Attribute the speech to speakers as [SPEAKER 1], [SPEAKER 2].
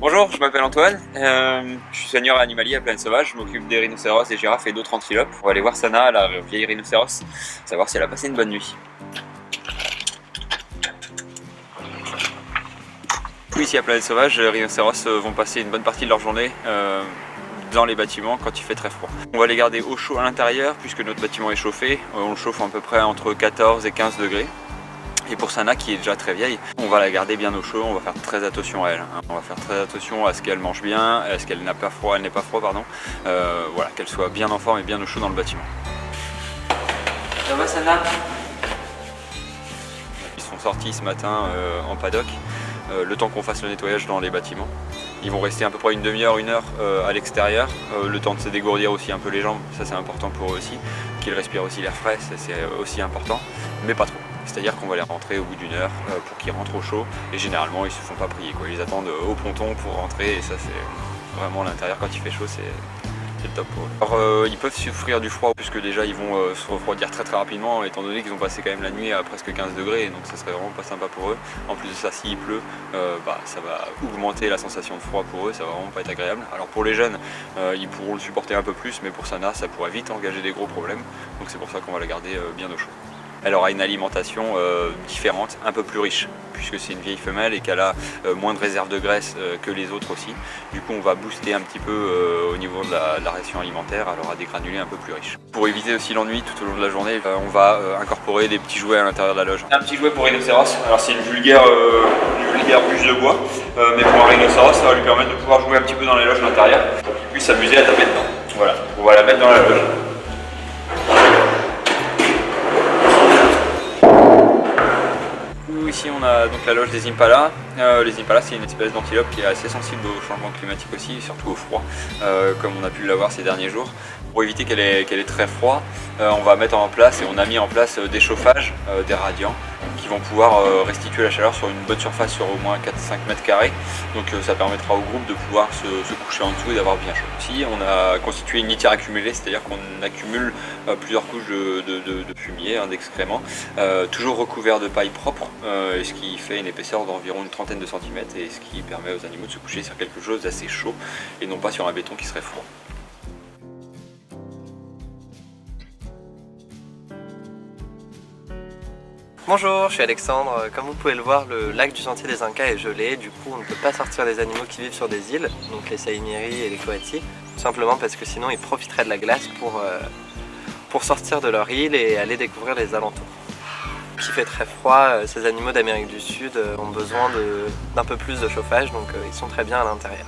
[SPEAKER 1] Bonjour, je m'appelle Antoine, je suis soigneur animalier à Plaine Sauvage, je m'occupe des rhinocéros, des girafes et d'autres antilopes. On va aller voir Sana, la vieille rhinocéros, savoir si elle a passé une bonne nuit. Ici à Plaine Sauvage, les rhinocéros vont passer une bonne partie de leur journée dans les bâtiments quand il fait très froid. On va les garder au chaud à l'intérieur puisque notre bâtiment est chauffé, on le chauffe à peu près entre 14 et 15 degrés. Et pour Sana qui est déjà très vieille, on va la garder bien au chaud, on va faire très attention à elle. On va faire très attention à ce qu'elle mange bien, à ce qu'elle n'a pas froid, pardon. Voilà, qu'elle soit bien en forme et bien au chaud dans le bâtiment. Ça va Sana? Ils sont sortis ce matin en paddock, le temps qu'on fasse le nettoyage dans les bâtiments. Ils vont rester à peu près une demi-heure, une heure à l'extérieur, le temps de se dégourdir aussi un peu les jambes, ça c'est important pour eux aussi. Qu'ils respirent aussi l'air frais, c'est aussi important, mais pas trop. C'est-à-dire qu'on va les rentrer au bout d'une heure pour qu'ils rentrent au chaud et généralement ils se font pas prier quoi. Ils attendent au ponton pour rentrer et ça c'est vraiment l'intérieur quand il fait chaud c'est le top pour eux. Alors ils peuvent souffrir du froid puisque déjà ils vont se refroidir très rapidement étant donné qu'ils ont passé quand même la nuit à presque 15 degrés donc ça serait vraiment pas sympa pour eux. En plus de ça s'il pleut ça va augmenter la sensation de froid pour eux, ça va vraiment pas être agréable. Alors pour les jeunes ils pourront le supporter un peu plus mais pour Sana ça pourrait vite engager des gros problèmes donc c'est pour ça qu'on va la garder bien au chaud. Elle aura une alimentation différente, un peu plus riche, puisque c'est une vieille femelle et qu'elle a moins de réserve de graisse que les autres aussi. Du coup, on va booster un petit peu au niveau de la ration alimentaire, elle aura des granulés un peu plus riches. Pour éviter aussi l'ennui tout au long de la journée, on va incorporer des petits jouets à l'intérieur de la loge. Un petit jouet pour rhinocéros, alors c'est une vulgaire bûche de bois, mais pour un rhinocéros, ça va lui permettre de pouvoir jouer un petit peu dans les loges de l'intérieur, pour qu'il puisse s'amuser à taper dedans. Voilà, on va la mettre dans la loge. Ici on a donc la loge des impalas. Les impalas c'est une espèce d'antilope qui est assez sensible au changement climatique aussi, et surtout au froid, comme on a pu l'avoir ces derniers jours. Pour éviter qu'elle ait très froid, on va mettre en place et on a mis en place des chauffages, des radiants qui vont pouvoir restituer la chaleur sur une bonne surface sur au moins 4-5 mètres carrés. Donc ça permettra au groupe de pouvoir se coucher en dessous et d'avoir bien chaud. Ici on a constitué une litière accumulée, c'est-à-dire qu'on accumule plusieurs couches de fumier, d'excréments, toujours recouvert de paille propre, ce qui fait une épaisseur d'environ une trentaine de centimètres et ce qui permet aux animaux de se coucher sur quelque chose d'assez chaud et non pas sur un béton qui serait froid.
[SPEAKER 2] Bonjour, je suis Alexandre. Comme vous pouvez le voir, le lac du Sentier des Incas est gelé. Du coup, on ne peut pas sortir les animaux qui vivent sur des îles, donc les saïmiris et les coatis, tout simplement parce que sinon ils profiteraient de la glace pour sortir de leur île et aller découvrir les alentours. S'il fait très froid, ces animaux d'Amérique du Sud ont besoin d'un peu plus de chauffage, donc ils sont très bien à l'intérieur.